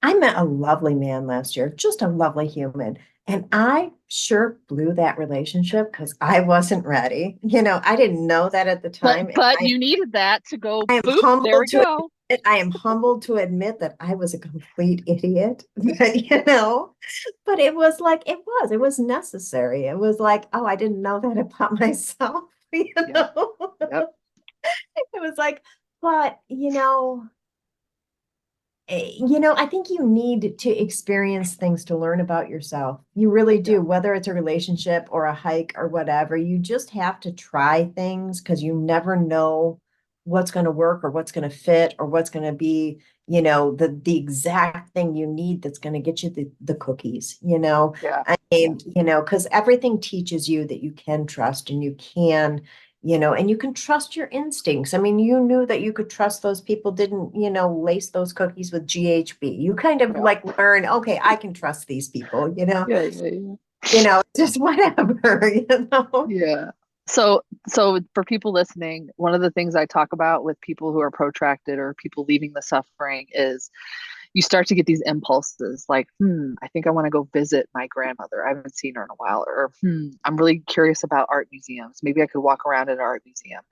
I met a lovely man last year, just a lovely human. And I sure blew that relationship because I wasn't ready. I didn't know that at the
But
time.
but you needed that to go
I am
boop, there we
humbled to
go.
admit, I am humbled to admit that I was a complete idiot. But it was necessary. It was like, oh, I didn't know that about myself, you
Yep.
know.
Yep.
It was like, but I think you need to experience things to learn about yourself. You really
Yeah.
do, whether it's a relationship or a hike or whatever. You just have to try things because you never know what's going to work or what's going to fit or what's going to be, the exact thing you need that's going to get you the cookies,
Yeah.
I mean, because everything teaches you that you can trust and you can and you can trust your instincts. I mean, you knew that you could trust those people didn't, lace those cookies with GHB. You kind of
Yeah.
like learn, okay, I can trust these people,
Yeah. Yeah. Yeah.
just whatever,
Yeah. So for people listening, one of the things I talk about with people who are protracted or people leaving the suffering is you start to get these impulses like, I think I want to go visit my grandmother. I haven't seen her in a while. Or, I'm really curious about art museums. Maybe I could walk around at an art museum.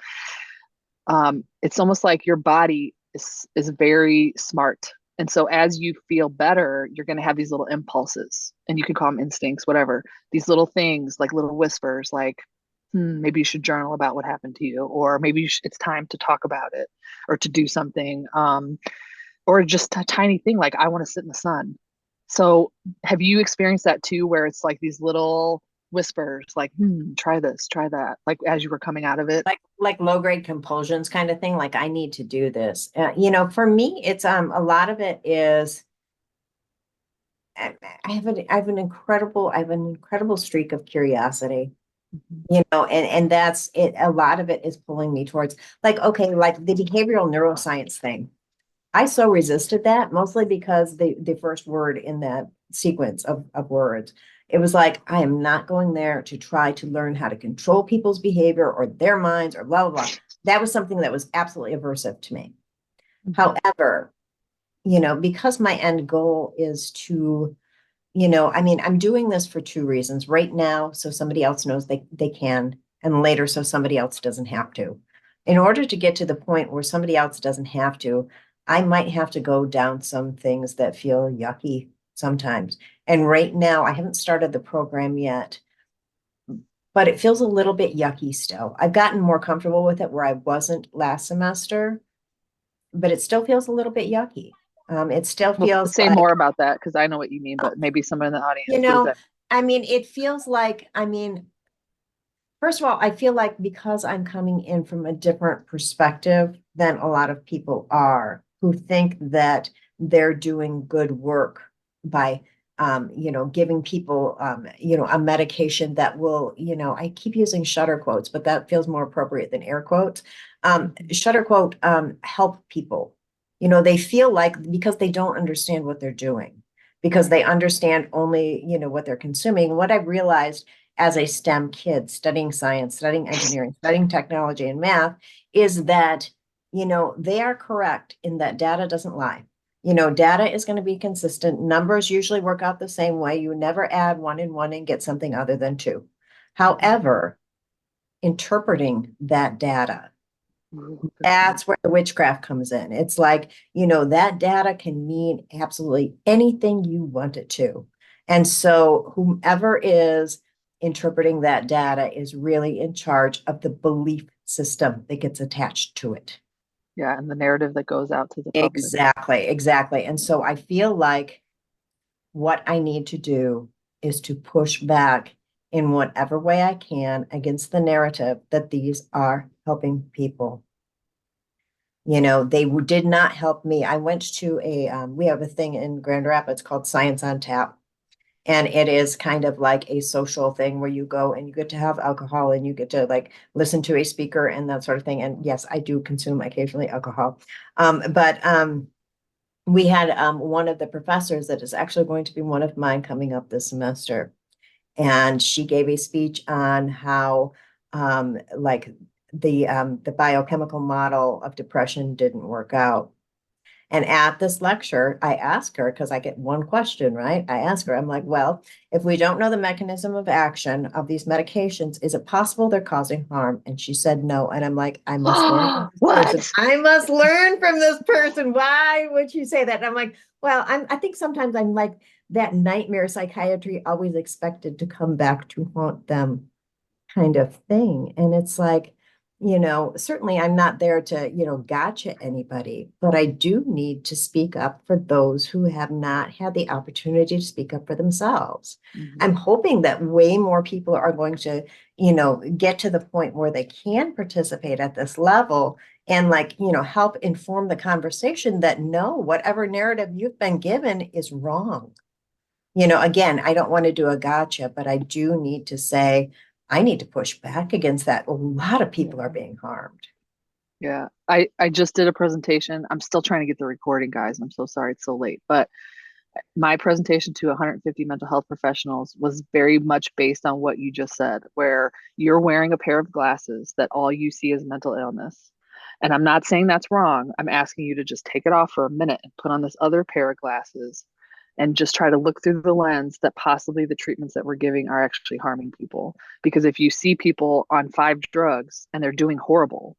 It's almost like your body is very smart. And so as you feel better, you're going to have these little impulses, and you can call them instincts, whatever. These little things, like little whispers, like, maybe you should journal about what happened to you, or maybe it's time to talk about it or to do something. Or just a tiny thing like I want to sit in the sun. So have you experienced that too, where it's like these little whispers, like, try this, try that, like as you were coming out of it?
like low grade compulsions kind of thing. Like I need to do this. For me, it's a lot of it is I have an incredible streak of curiosity.
Mhm.
And that's it. A lot of it is pulling me towards like, okay, like the behavioral neuroscience thing. I so resisted that mostly because the first word in that sequence of words, it was like, I am not going there to try to learn how to control people's behavior or their minds or blah, blah, blah. That was something that was absolutely aversive to me.
Mhm.
However, because my end goal is to, I mean, I'm doing this for two reasons. Right now, so somebody else knows they can, and later so somebody else doesn't have to. In order to get to the point where somebody else doesn't have to, I might have to go down some things that feel yucky sometimes. And right now, I haven't started the program yet, but it feels a little bit yucky still. I've gotten more comfortable with it where I wasn't last semester, but it still feels a little bit yucky. It still
Well,
feels
say
like,
more about that because I know what you mean, but maybe someone in the
you
audience, what does
know,
that
I mean, it feels like, I mean, first of all, I feel like because I'm coming in from a different perspective than a lot of people are who think that they're doing good work by, giving people, a medication that will, I keep using shutter quotes, but that feels more appropriate than air quotes.
mean?
Shutter quote, help people. They feel like because they don't understand what they're doing, because they understand only, what they're consuming. What I've realized as a STEM kid studying science, studying engineering, studying technology and math is that, they are correct in that data doesn't lie. Data is going to be consistent. Numbers usually work out the same way. You never add one and one and get something other than two. However, interpreting that data,
Ooh, good point.
that's where the witchcraft comes in. It's like, that data can mean absolutely anything you want it to. And so whomever is interpreting that data is really in charge of the belief system that gets attached to it.
Yeah, and the narrative that goes out to the public.
Exactly, exactly. And so I feel like what I need to do is to push back in whatever way I can against the narrative that these are helping people. They did not help me. I went to we have a thing in Grand Rapids called Science on Tap. And it is kind of like a social thing where you go and you get to have alcohol and you get to like listen to a speaker and that sort of thing. And yes, I do consume occasionally alcohol. But we had one of the professors that is actually going to be one of mine coming up this semester. And she gave a speech on how like the biochemical model of depression didn't work out. And at this lecture, I ask her, because I get one question, right? I ask her, I'm like, well, if we don't know the mechanism of action of these medications, is it possible they're causing harm? And she said no. And I'm like, I must learn from this person.
What?
I must learn from this person. Why would you say that? And I'm like, well, I think sometimes I'm like that nightmare psychiatry always expected to come back to haunt them kind of thing. And it's like, certainly I'm not there to, gotcha anybody, but I do need to speak up for those who have not had the opportunity to speak up for themselves.
Mhm.
I'm hoping that way more people are going to, get to the point where they can participate at this level and like, help inform the conversation that no, whatever narrative you've been given is wrong. Again, I don't want to do a gotcha, but I do need to say, I need to push back against that. A lot of people are
Yeah.
being harmed.
Yeah. I just did a presentation. I'm still trying to get the recording, guys. I'm so sorry it's so late. But my presentation to 150 mental health professionals was very much based on what you just said, where you're wearing a pair of glasses that all you see is mental illness. And I'm not saying that's wrong. I'm asking you to just take it off for a minute and put on this other pair of glasses and just try to look through the lens that possibly the treatments that we're giving are actually harming people. Because if you see people on 5 drugs and they're doing horrible,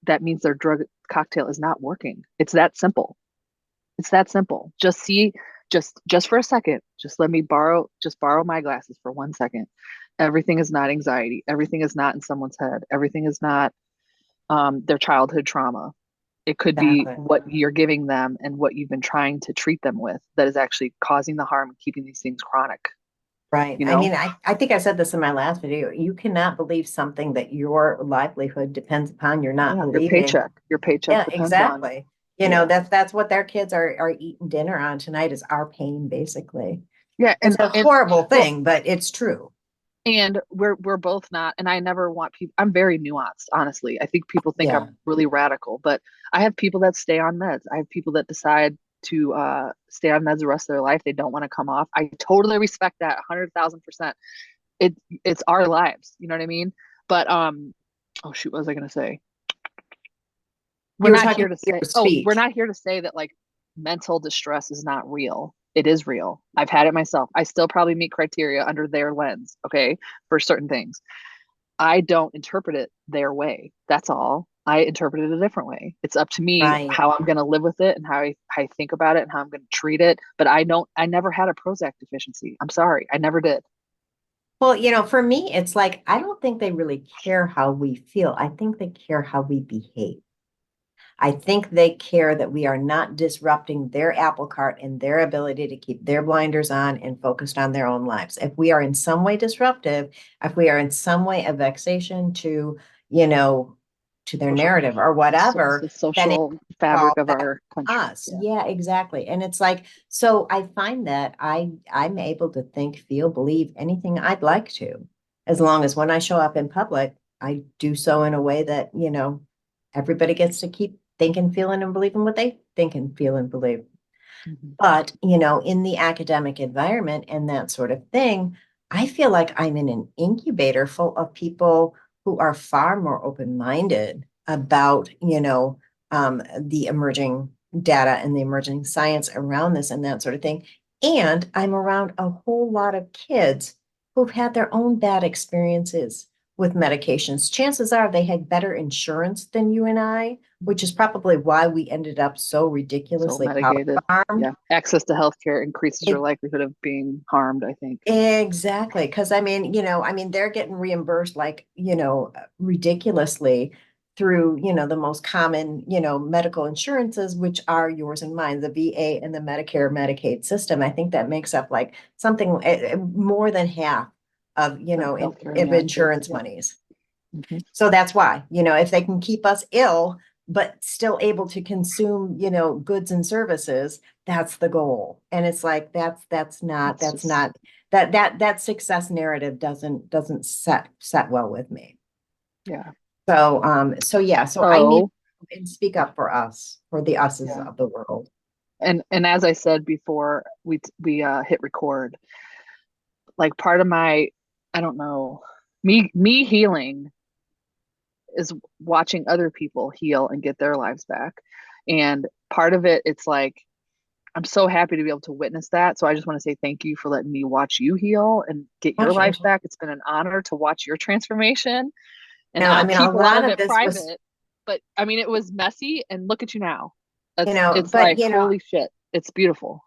that means their drug cocktail is not working. It's that simple. It's that simple. Just see, just for a second, just let me borrow my glasses for 1 second. Everything is not anxiety. Everything is not in someone's head. Everything is not their childhood trauma. It could be
Exactly.
what you're giving them and what you've been trying to treat them with that is actually causing the harm and keeping these things chronic,
Right.
you
I
know?
mean, I think I said this in my last video. You cannot believe something that your livelihood depends upon. You're not
Yeah,
believing.
your paycheck
Yeah,
depends on.
exactly.
Yeah.
That's what their kids are eating dinner on tonight is our pain, basically.
Yeah.
It's a
And
horrible
well,
thing, but it's true.
and we're both not, and I never want people, I'm very nuanced, honestly. I think people think
Yeah.
I'm really radical, but I have people that stay on meds. I have people that decide to stay on meds the rest of their life. They don't want to come off. I totally respect that 100,000%. It's our lives, you know what I mean? But oh shoot, what was I gonna say?
You were talking your
We're
speech.
not here to say that like mental distress is not real. It is real. I've had it myself. I still probably meet criteria under their lens, okay, for certain things. I don't interpret it their way. That's all. I interpret it a different way. It's up to me
Right.
how I'm going to live with it and how I think about it and how I'm going to treat it. But I never had a Prozac deficiency. I'm sorry. I never did.
Well, for me, it's like I don't think they really care how we feel. I think they care how we behave. I think they care that we are not disrupting their apple cart and their ability to keep their blinders on and focused on their own lives. If we are in some way disruptive, if we are in some way a vexation you know, to their
Social,
narrative or whatever,
the
then it
social fabric
falls
of
back
our
on
country.
us.
Yeah.
Yeah, exactly. And it's like, so I find that I'm able to think, feel, believe anything I'd like to, as long as when I show up in public, I do so in a way that, everybody gets to keep thinking, feeling, and believing what they think and feel and believe.
Mhm.
But, in the academic environment and that sort of thing, I feel like I'm in an incubator full of people who are far more open-minded about, the emerging data and the emerging science around this and that sort of thing. And I'm around a whole lot of kids who've had their own bad experiences with medications. Chances are they had better insurance than you and I, which is probably why we ended up so
So
ridiculously
medicated.
power-farmed.
Yeah. Access to healthcare increases your
It,
likelihood of being harmed, I think.
exactly. Because they're getting reimbursed like, ridiculously through, the most common, medical insurances, which are yours and mine, the VA and the Medicare Medicaid system. I think that makes up like something more than half of,
Of healthcare in the
of
United States.
insurance
Yeah.
monies.
Hmm.
So that's why, if they can keep us ill, but still able to consume, goods and services, that's the goal. And it's like
It's just,
that success narrative doesn't set well with me.
yeah.
So yeah, so I need
So,
to speak up for us, for the us's
yeah.
of the world.
And as I said before, we hit record. Like part of my, I don't know, me healing is watching other people heal and get their lives back. And part of it, it's like, I'm so happy to be able to witness that. So I just want to say thank you for letting me watch you heal and get your
Gosh,
life
Angie.
back. It's been an honor to watch your transformation. And
No, I
I'll
mean, a
keep a lot
lot
of
of
it
this was,
private. But I mean, it was messy, and look at you now. It's
but
like, holy shit. It's beautiful.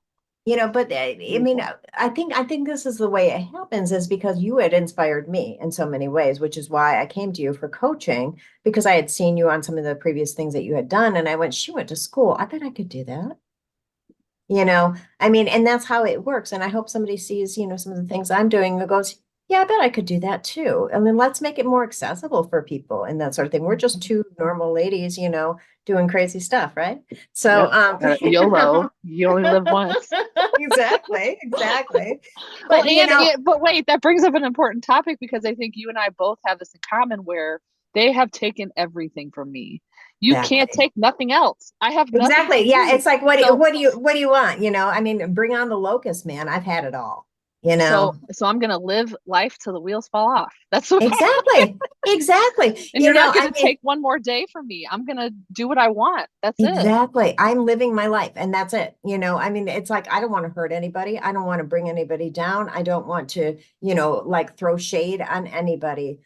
but I mean,
Beautiful.
I think this is the way it happens is because you had inspired me in so many ways, which is why I came to you for coaching because I had seen you on some of the previous things that you had done. And I went, she went to school. I bet I could do that. I mean, and that's how it works. And I hope somebody sees, some of the things I'm doing and goes, yeah, I bet I could do that too. And then let's make it more accessible for people and that sort of thing. We're just two normal ladies, doing crazy stuff, right? So,
Yep. YOLO. You only live once.
exactly.
Well,
But,
but wait, that brings up an important topic because I think you and I both have this in common where they have taken everything from me. You can't
exactly.
take nothing else. I have nothing to
Exactly. Yeah.
lose.
It's like,
So
what do you want? I mean, bring on the locust, man. I've had it all,
so I'm gonna live life till the wheels fall off. That's what
Exactly. Exactly.
and you're not
I
gonna
mean,
take one more day from me. I'm gonna do what I want. That's it.
exactly. I'm living my life and that's it. I mean, it's like I don't want to hurt anybody. I don't want to bring anybody down. I don't want to, like throw shade on anybody.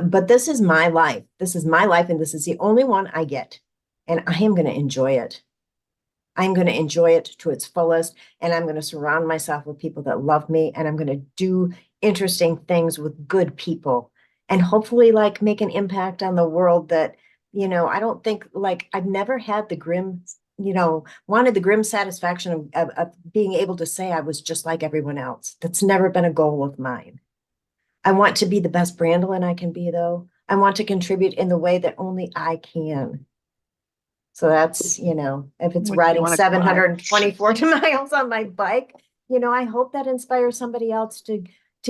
But this is my life. This is my life and this is the only one I get. And I am going to enjoy it. I'm going to enjoy it to its fullest and I'm going to surround myself with people that love me and I'm going to do interesting things with good people and hopefully like make an impact on the world that I don't think like I've never had the grim wanted the grim satisfaction of being able to say I was just like everyone else. That's never been a goal of mine. I want to be the best Brandalyn I can be though. I want to contribute in the way that only I can. So that's, if it's
Makes me
riding
want to cry.
724 miles on my bike, I hope that inspires somebody else to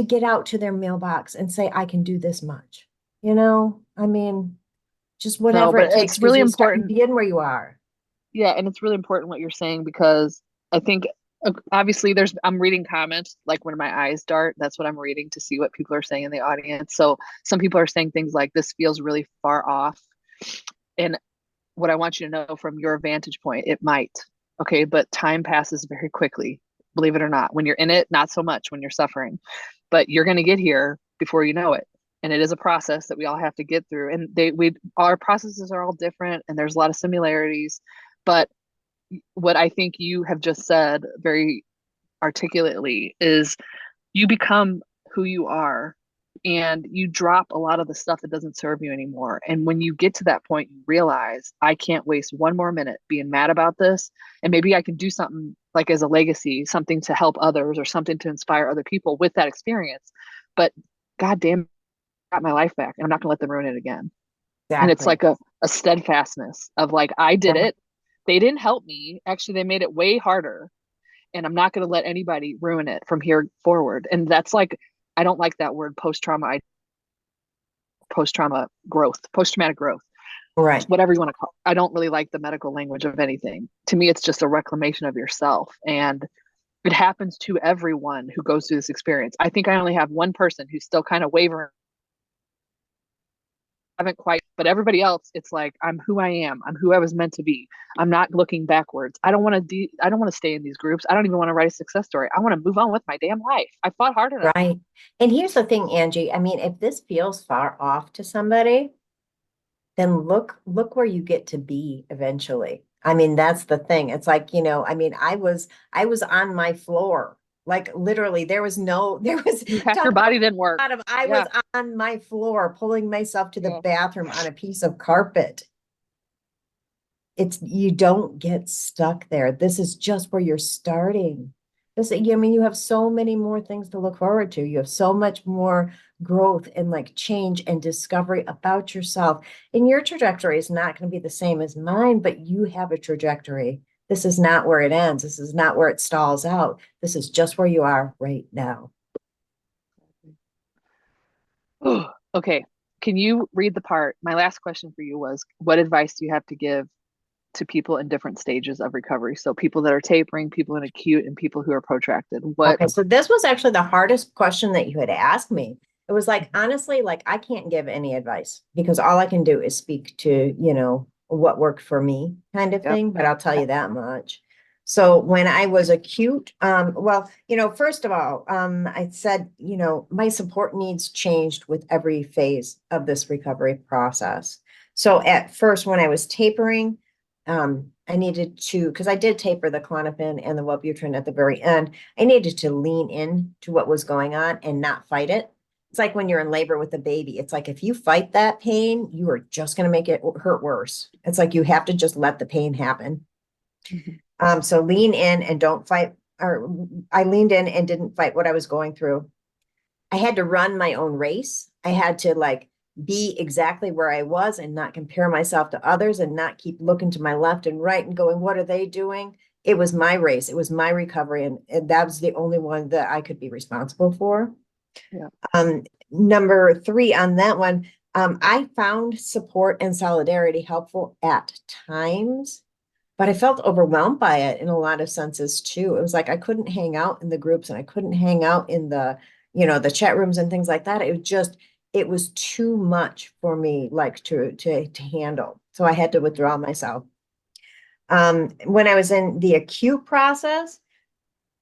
get out to their mailbox and say, I can do this much. I mean, just
No,
whatever
but
it takes
it's
because
really
you start you
important.
begin where you are.
Yeah, and it's really important what you're saying because I think obviously I'm reading comments like when my eyes dart, that's what I'm reading to see what people are saying in the audience. So some people are saying things like this feels really far off. And what I want you to know from your vantage point, it might. Okay, but time passes very quickly, believe it or not. When you're in it, not so much when you're suffering, but you're going to get here before you know it. And it is a process that we all have to get through. And our processes are all different and there's a lot of similarities. But what I think you have just said very articulately is you become who you are and you drop a lot of the stuff that doesn't serve you anymore. And when you get to that point, you realize I can't waste one more minute being mad about this. And maybe I can do something like as a legacy, something to help others or something to inspire other people with that experience. But God damn, I got my life back and I'm not going to let them ruin it again. And it's
Exactly.
like a steadfastness of like, I did
Yeah.
it. They didn't help me. Actually, they made it way harder and I'm not going to let anybody ruin it from here forward. And that's like, I don't like that word post trauma growth, post traumatic growth,
Right.
whatever you want to call it. I don't really like the medical language of anything. To me, it's just a reclamation of yourself. And it happens to everyone who goes through this experience. I think I only have one person who's still kind of wavering, haven't quite, but everybody else, it's like I'm who I am. I'm who I was meant to be. I'm not looking backwards. I don't want to I don't want to stay in these groups. I don't even want to write a success story. I want to move on with my damn life. I fought hard enough.
Right. And here's the thing, Angie. I mean, if this feels far off to somebody, then look where you get to be eventually. I mean, that's the thing. It's like, I mean, I was on my floor. Like literally, there was
Half your
talk about
body didn't work.
I was
Yeah.
on my floor pulling myself to the
Yeah.
bathroom on a piece of carpet. You don't get stuck there. This is just where you're starting. I mean, you have so many more things to look forward to. You have so much more growth and like change and discovery about yourself. And your trajectory is not going to be the same as mine, but you have a trajectory. This is not where it ends. This is not where it stalls out. This is just where you are right now.
Okay. Can you read the part? My last question for you was what advice do you have to give to people in different stages of recovery? So people that are tapering, people in acute, and people who are protracted. What
Okay, so this was actually the hardest question that you had asked me. It was like, honestly, like I can't give any advice because all I can do is speak to, what worked for me kind of
Yep.
thing, but I'll tell you that much. So when I was acute, well, first of all, I said, my support needs changed with every phase of this recovery process. So at first, when I was tapering, I needed to, because I did taper the Klonopin and the Wellbutrin at the very end, I needed to lean in to what was going on and not fight it. It's like when you're in labor with a baby. It's like if you fight that pain, you are just going to make it hurt worse. It's like you have to just let the pain happen. So lean in and don't fight. Or I leaned in and didn't fight what I was going through. I had to run my own race. I had to be exactly where I was and not compare myself to others and not keep looking to my left and right and going, what are they doing? It was my race. It was my recovery. And that was the only one that I could be responsible for.
Yeah.
Number 3 on that one, I found support and solidarity helpful at times, but I felt overwhelmed by it in a lot of senses too. It was like I couldn't hang out in the groups and I couldn't hang out in the, the chat rooms and things like that. It was too much for me, to handle. So I had to withdraw myself. When I was in the acute process,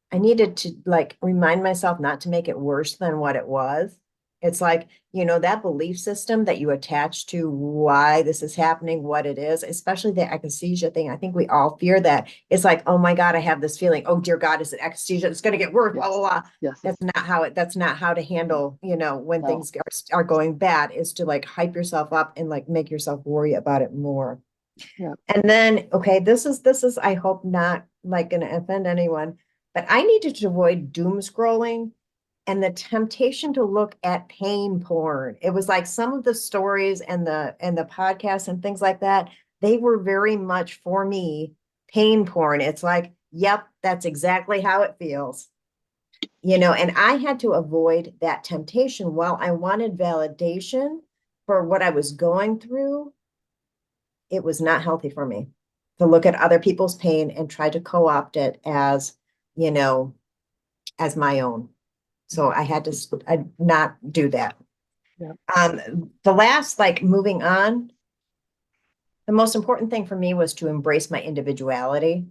I needed to remind myself not to make it worse than what it was. It's like, that belief system that you attach to why this is happening, what it is, especially the akathisia thing. I think we all fear that. It's like, oh my God, I have this feeling. Oh dear God, is it akathisia? It's going to get worse, blah, blah, blah.
Yes.
That's not how to handle, when things are going bad, is to hype yourself up and make yourself worry about it more.
Yeah.
And then, okay, this is, I hope not going to offend anyone, but I needed to avoid doom scrolling and the temptation to look at pain porn. It was like some of the stories and the podcasts and things like that, they were very much for me pain porn. It's like, yep, that's exactly how it feels. And I had to avoid that temptation. While I wanted validation for what I was going through, it was not healthy for me to look at other people's pain and try to co-opt it as, as my own. So I had to not do that.
Yeah.
The last, moving on, the most important thing for me was to embrace my individuality,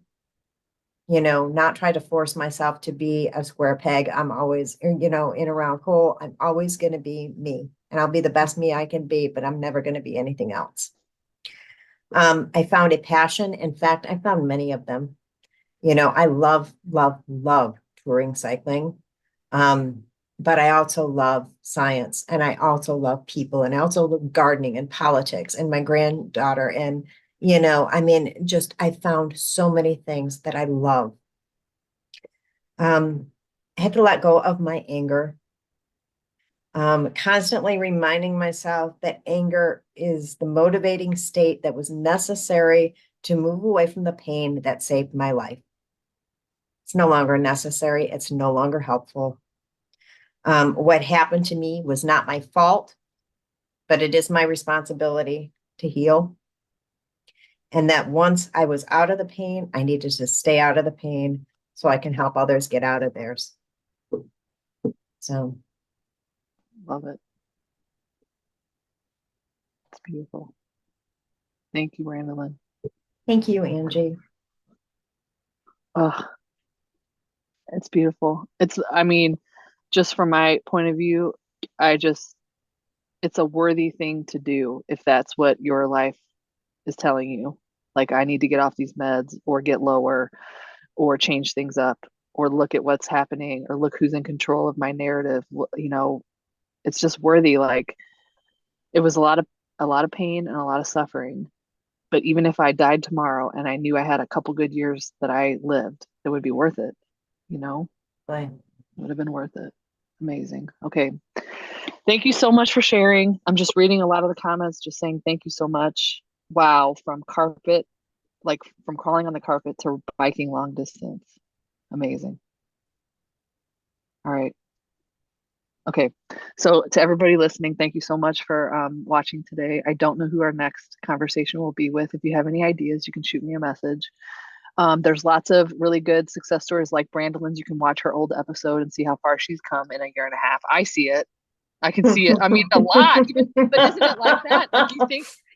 not try to force myself to be a square peg. I'm always, in a round hole. I'm always going to be me, and I'll be the best me I can be, but I'm never going to be anything else. I found a passion. In fact, I found many of them. I love, love, love touring cycling. But I also love science, and I also love people, and I also love gardening and politics and my granddaughter. And, I found so many things that I love. I had to let go of my anger. Constantly reminding myself that anger is the motivating state that was necessary to move away from the pain that saved my life. It's no longer necessary. It's no longer helpful. What happened to me was not my fault, but it is my responsibility to heal. And that once I was out of the pain, I needed to stay out of the pain so I can help others get out of theirs. So.
Love it. It's beautiful. Thank you, Brandalyn.
Thank you, Angie.
Oh, it's beautiful. Just from my point of view, it's a worthy thing to do if that's what your life is telling you. Like, I need to get off these meds or get lower or change things up or look at what's happening or look who's in control of my narrative. It's just worthy. Like, it was a lot of pain and a lot of suffering. But even if I died tomorrow and I knew I had a couple good years that I lived, it would be worth it.
Bye.
It would have been worth it. Amazing. Okay. Thank you so much for sharing. I'm just reading a lot of the comments, just saying thank you so much. Wow. From crawling on the carpet to biking long distance. Amazing. All right. Okay. So to everybody listening, thank you so much for watching today. I don't know who our next conversation will be with. If you have any ideas, you can shoot me a message. There's lots of really good success stories like Brandalyn's. You can watch her old episode and see how far she's come in a year and a half. I see it. I can see it. I mean, a lot. But isn't it like that? Like,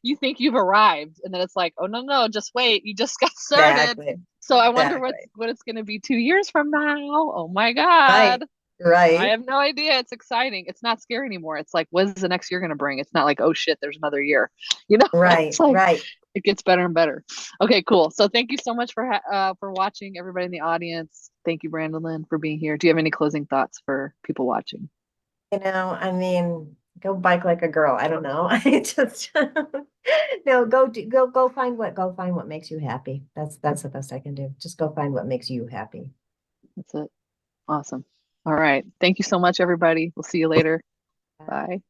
you think you've arrived, and then it's like, oh no, just wait, you just got started.
Exactly.
So I wonder
Exactly.
what it's going to be 2 years from now. Oh my
Right.
God. I
Right.
have no idea. It's exciting. It's not scary anymore. It's like, what is the next year going to bring? It's not like, oh shit, there's another year.
Right.
It's like,
Right.
it gets better and better. Okay, cool. So thank you so much for watching, everybody in the audience. Thank you, Brandalyn, for being here. Do you have any closing thoughts for people watching?
I mean, go bike like a girl. I don't know. I just no, go find what makes you happy. That's the best I can do. Just go find what makes you happy.
That's it. Awesome. All right. Thank you so much, everybody. We'll see you later. Bye.